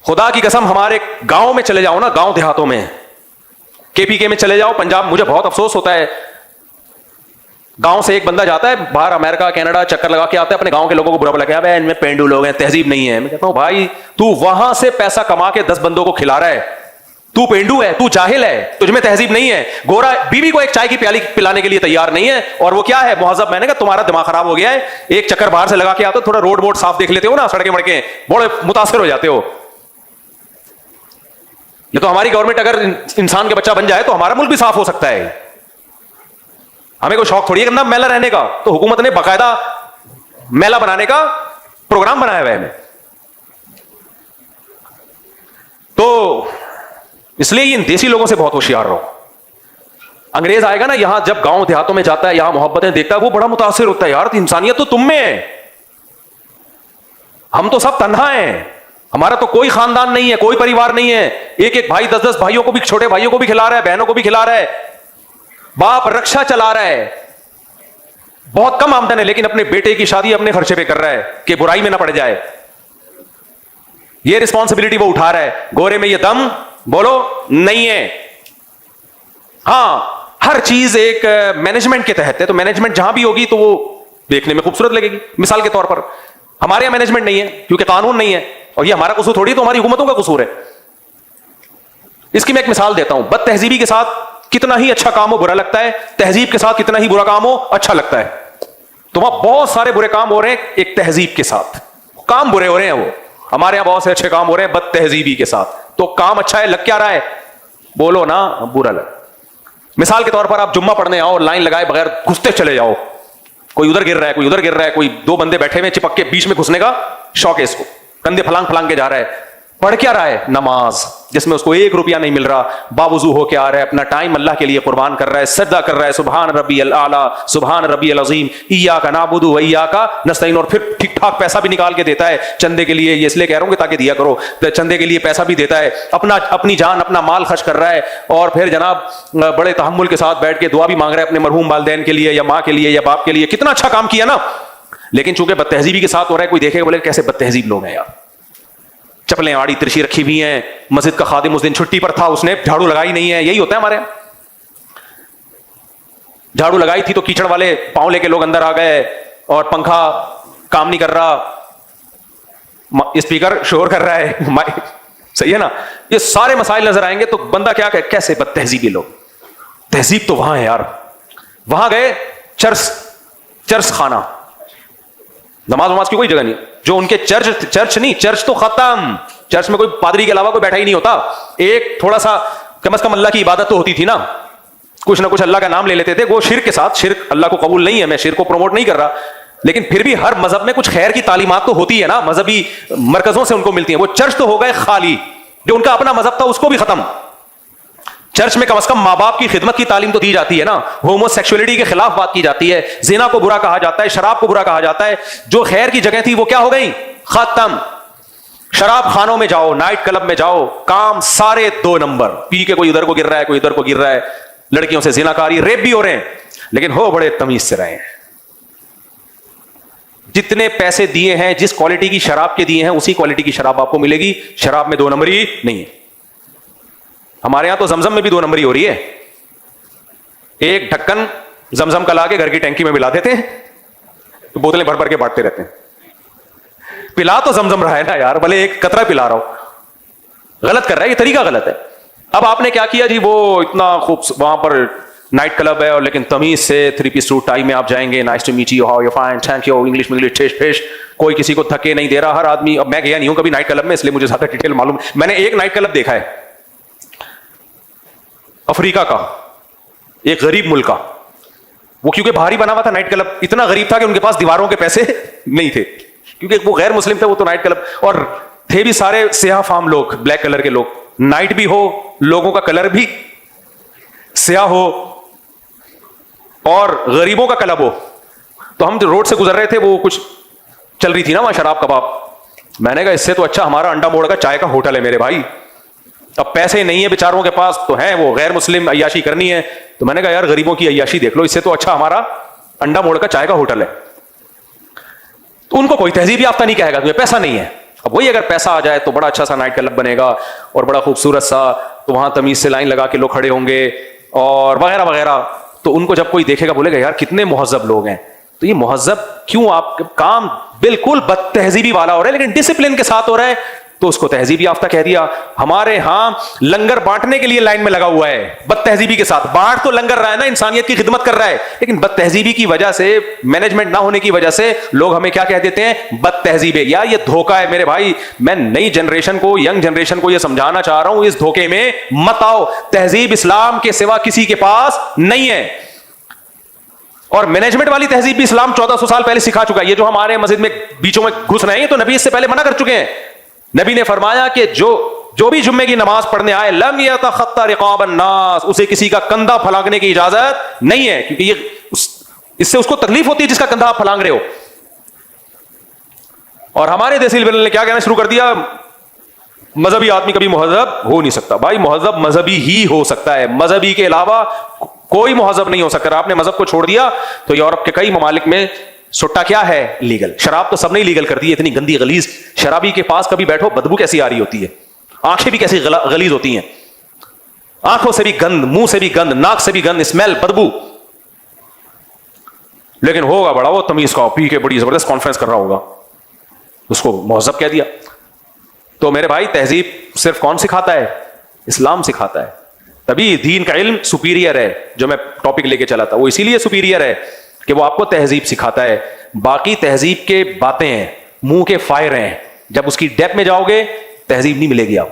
خدا کی قسم ہمارے گاؤں میں چلے جاؤ نا, گاؤں دیہاتوں میں, KPK میں چلے جاؤ, پنجاب, مجھے بہت افسوس ہوتا ہے, گاؤں سے ایک بندہ جاتا ہے باہر امریکہ کینیڈا چکر لگا کے آتا ہے, اپنے گاؤں کے لوگوں کو برا بلا کہ ان میں پینڈو لوگ ہیں, تہذیب نہیں ہے. میں کہتا ہوں بھائی تو وہاں سے پیسہ کما کے 10 بندوں کو کھلا رہا ہے, تو پینڈو ہے, تو جاہل ہے, تجھ میں تہذیب نہیں ہے. گورا بیوی کو ایک چائے کی پیالی پلانے کے لیے تیار نہیں ہے, اور وہ کیا ہے مہذب. میں نے کہا تمہارا دماغ خراب ہو گیا ہے, ایک چکر باہر سے لگا کے آتے ہو, تھوڑا روڈ ووڈ صاف دیکھ لیتے ہو نا, سڑکیں وڑکیں, بڑے متاثر ہو جاتے ہو. یہ تو ہماری گورنمنٹ اگر انسان کے بچہ بن جائے تو ہمارا ملک بھی صاف ہو سکتا ہے. ہمیں کوئی شوق تھوڑی ہے کرنا میلا رہنے کا, تو حکومت نے باقاعدہ میلا بنانے کا پروگرام بنایا ہوا ہے ہمیں. تو اس لیے ان دیسی لوگوں سے بہت ہوشیار رہو. انگریز آئے گا نا یہاں, جب گاؤں دیہاتوں میں جاتا ہے, یہاں محبتیں دیکھتا ہے, وہ بڑا متاثر ہوتا ہے, یار انسانیت تو تم میں ہے, ہم تو سب تنہا ہیں, ہمارا تو کوئی خاندان نہیں ہے, کوئی پریوار نہیں ہے, ایک ایک بھائی 10 بھائیوں کو بھی, چھوٹے بھائیوں کو بھی کھلا رہا ہے, بہنوں کو بھی کھلا رہا ہے, باپ رکشا چلا رہا ہے, بہت کم آمدن ہے, لیکن اپنے بیٹے کی شادی اپنے خرچے پہ کر رہا ہے کہ برائی میں نہ پڑ جائے. یہ رسپانسبلٹی وہ اٹھا رہا ہے. گورے میں یہ دم بولو نہیں ہے. ہاں ہر چیز ایک مینجمنٹ کے تحت ہے, تو مینجمنٹ جہاں بھی ہوگی تو وہ دیکھنے میں خوبصورت لگے گی. مثال کے طور پر ہمارے یہاں مینجمنٹ نہیں ہے کیونکہ قانون نہیں ہے, اور یہ ہمارا قصور تھوڑی, تو ہماری حکومتوں کا قصور ہے. اس کی میں ایک مثال دیتا ہوں. بد تہذیبی کے ساتھ کتنا ہی اچھا کام ہو برا لگتا ہے, تہذیب کے ساتھ کتنا ہی برا کام ہو اچھا لگتا ہے. تو وہاں بہت سارے برے کام ہو رہے ہیں ایک تہذیب کے ساتھ, کام برے ہو رہے ہیں وہ. ہمارے یہاں بہت سے اچھے کام ہو رہے ہیں بد تہذیبی کے ساتھ. تو کام اچھا ہے, لگ کیا رہا ہے, بولو نا برا لگ. مثال کے طور پر آپ جمعہ پڑھنے آؤ, لائن لگائے بغیر گھستے چلے جاؤ, کوئی ادھر گر رہا ہے, کوئی ادھر گر رہا ہے, کوئی 2 بندے بیٹھے ہوئے چپک کے بیچ میں گھسنے کا شوق ہے اس کو, کندھے پھلانگ پھلانگ کے جا رہا ہے. پڑھ کیا رہا ہے, نماز, جس میں اس کو 1 روپیہ نہیں مل رہا, باوضو ہو کے آ رہا ہے, اپنا ٹائم اللہ کے لیے قربان کر رہا ہے, سجدہ کر رہا ہے, سبحان ربی الاعلیٰ, سبحان ربی العظیم, ایاک نعبد و ایاک نستعین, اور پھر ٹھیک ٹھاک پیسہ بھی نکال کے دیتا ہے چندے کے لیے. یہ اس لیے کہہ رہا ہوں کہ تاکہ دیا کرو, چندے کے لیے پیسہ بھی دیتا ہے, اپنی جان اپنا مال خرچ کر رہا ہے, اور پھر جناب بڑے تحمل کے ساتھ بیٹھ کے دعا بھی مانگ رہا ہے اپنے مرحوم والدین کے لیے, یا ماں کے لیے, یا باپ کے لیے. کتنا اچھا کام کیا نا, لیکن چونکہ بد تہذیبی کے ساتھ ہو رہا ہے, کوئی دیکھے گا بولے کیسے بد تہذیب لوگ ہیں یار. چپلیں آڑی ترچھی رکھی ہوئی ہیں, مسجد کا خادم اس دن چھٹی پر تھا, اس نے جھاڑو لگائی نہیں ہے. یہی ہوتا ہے ہمارے یہاں, جھاڑو لگائی تھی تو کیچڑ والے پاؤں لے کے لوگ اندر آ گئے, اور پنکھا کام نہیں کر رہا, اسپیکر شور کر رہا ہے, صحیح ہے نا. یہ سارے مسائل نظر آئیں گے تو بندہ کیا کہ کیسے بد تہذیبی لوگ. تہذیب تو وہاں ہے یار. وہاں گئے چرس خانہ, نماز کی کوئی جگہ نہیں. جو ان کے چرچ نہیں, چرچ تو ختم, چرچ میں کوئی پادری کے علاوہ کوئی بیٹھا ہی نہیں ہوتا. ایک تھوڑا سا کم از کم اللہ کی عبادت تو ہوتی تھی نا, کچھ نہ کچھ اللہ کا نام لے لیتے تھے. وہ شرک کے ساتھ, شرک اللہ کو قبول نہیں ہے, میں شرک کو پروموٹ نہیں کر رہا, لیکن پھر بھی ہر مذہب میں کچھ خیر کی تعلیمات تو ہوتی ہے نا, مذہبی مرکزوں سے ان کو ملتی ہیں. وہ چرچ تو ہو گئے خالی, جو ان کا اپنا مذہب تھا اس کو بھی ختم. چرچ میں کم از کم ماں باپ کی خدمت کی تعلیم تو دی جاتی ہے نا, ہومو سیکسولیٹی کے خلاف بات کی جاتی ہے, زنا کو برا کہا جاتا ہے, شراب کو برا کہا جاتا ہے. جو خیر کی جگہ تھی وہ کیا ہو گئی, ختم. شراب خانوں میں جاؤ, نائٹ کلب میں جاؤ, کام سارے 2 نمبر, پی کے کوئی ادھر کو گر رہا ہے, کوئی ادھر کو گر رہا ہے, لڑکیوں سے زنا کاری, ریپ بھی ہو رہے ہیں, لیکن ہو بڑے تمیز سے رہے ہیں. جتنے پیسے دیے ہیں, جس کوالٹی کی شراب کے دیے ہیں, اسی کوالٹی کی شراب آپ کو ملے گی. شراب میں 2 نمبری نہیں ہے. ہمارے یہاں تو زمزم میں بھی 2 نمبری ہو رہی ہے. ایک ڈھکن زمزم کا لا کے گھر کی ٹینکی میں ملا دیتے ہیں, تو بوتلیں بھر بھر کے بانٹتے رہتے ہیں. پلا تو زمزم رہا ہے نا یار, بھلے ایک قطرہ پلا رہا ہو. غلط کر رہا ہے, یہ طریقہ غلط ہے. اب آپ نے کیا کیا جی, وہ اتنا خوب وہاں پر نائٹ کلب ہے, اور لیکن تمیز سے 3 پیس سوٹ ٹائی میں آپ جائیں گے, nice to meet you, how you fine, thank you, English ٹھیش, کوئی کسی کو دھکے نہیں دے رہا. ہر آدمی, اب میں گیا نہیں ہوں کبھی نائٹ کلب میں, اس لیے مجھے زیادہ ڈیٹیل معلوم. میں نے ایک نائٹ کلب دیکھا ہے افریقہ کا, ایک غریب ملک کا. وہ کیونکہ بھاری بنا ہوا تھا نائٹ کلب, اتنا غریب تھا کہ ان کے پاس دیواروں کے پیسے نہیں تھے, کیونکہ وہ غیر مسلم تھے. وہ تو نائٹ کلب, اور تھے بھی سارے سیاہ فام لوگ, بلیک کلر کے لوگ. نائٹ بھی ہو, لوگوں کا کلر بھی سیاہ ہو, اور غریبوں کا کلب ہو. تو ہم روڈ سے گزر رہے تھے, وہ کچھ چل رہی تھی نا وہاں شراب کباب. میں نے کہا اس سے تو اچھا ہمارا انڈا موڑ کا چائے کا ہوٹل ہے میرے بھائی. اب پیسے نہیں ہے بیچاروں کے پاس, تو ہیں وہ غیر مسلم, عیاشی کرنی ہے. تو میں نے کہا یار غریبوں کی عیاشی دیکھ لو, اس سے تو اچھا ہمارا انڈا موڑ کا چائے کا ہوٹل ہے. تو ان کو کوئی تہذیب یافتہ نہیں کہے گا, تمہیں پیسہ نہیں ہے. اب وہی اگر پیسہ آ جائے تو بڑا اچھا سا نائٹ کلب بنے گا اور بڑا خوبصورت سا, تو وہاں تمیز سے لائن لگا کے لوگ کھڑے ہوں گے اور وغیرہ وغیرہ, تو ان کو جب کوئی دیکھے گا بولے گا یار کتنے مہذب لوگ ہیں. تو یہ مہذب کیوں, آپ کام بالکل بد تہذیبی والا ہو رہا ہے لیکن ڈسپلن کے ساتھ ہو رہا ہے, تو اس کو تہذیب یافتہ کہہ دیا. ہمارے ہاں لنگر بانٹنے کے لیے لائن میں لگا ہوا ہے بد تہذیبی کے ساتھ, بانٹ تو لنگر رہا ہے نا, انسانیت کی خدمت کر رہا ہے, لیکن بد تہذیبی کی وجہ سے, مینجمنٹ نہ ہونے کی وجہ سے لوگ ہمیں کیا کہہ دیتے ہیں, بد تہذیب ہے. یار یہ دھوکہ ہے میرے بھائی, میں نئی جنریشن کو, ینگ جنریشن کو یہ سمجھانا چاہ رہا ہوں, اس دھوکے میں مت آؤ. تہذیب اسلام کے سوا کسی کے پاس نہیں ہے, اور مینجمنٹ والی تہذیب بھی اسلام 1400 سال پہلے سکھا چکا ہے. یہ جو ہمارے مسجد میں بیچوں میں گھس رہے ہیں تو نبی اس سے پہلے منع کر چکے ہیں. نبی نے فرمایا کہ جو بھی جمعے کی نماز پڑھنے آئے, لم یتخطى رقاب الناس, اسے کسی کا کندھا پھلانگنے کی اجازت نہیں ہے, کیونکہ یہ اس سے اس کو تکلیف ہوتی ہے جس کا کندھا آپ پھلانگ رہے ہو. اور ہمارے دیسی بلل نے کیا کہنا شروع کر دیا, مذہبی آدمی کبھی مہذب ہو نہیں سکتا. بھائی مہذب مذہبی ہی ہو سکتا ہے, مذہبی کے علاوہ کوئی مہذب نہیں ہو سکتا. آپ نے مذہب کو چھوڑ دیا تو یورپ کے کئی ممالک میں سٹا کیا ہے, لیگل. شراب تو سب نے لیگل کر دی ہے, اتنی گندی غلیظ. شرابی کے پاس کبھی بیٹھو بدبو کیسی آ رہی ہوتی ہے, آنکھیں بھی کیسی غلیظ ہوتی ہیں, آنکھوں سے بھی گند, منہ سے بھی گند, ناک سے بھی گند, اسمیل, بدبو. لیکن ہوگا بڑا وہ تمیز کا, پی کے بڑی زبردست کانفرنس کر رہا ہوگا, اس کو مہذب کہہ دیا. تو میرے بھائی تہذیب صرف کون سکھاتا ہے, اسلام سکھاتا ہے. تبھی دین کا علم سپیریئر ہے. جو میں ٹاپک لے کے چلا تھا وہ اسی لیے سپیریئر ہے کہ وہ آپ کو تہذیب سکھاتا ہے. باقی تہذیب کے باتیں ہیں, منہ کے فائر ہیں, جب اس کی ڈیپ میں جاؤ گے تہذیب نہیں ملے گی آپ.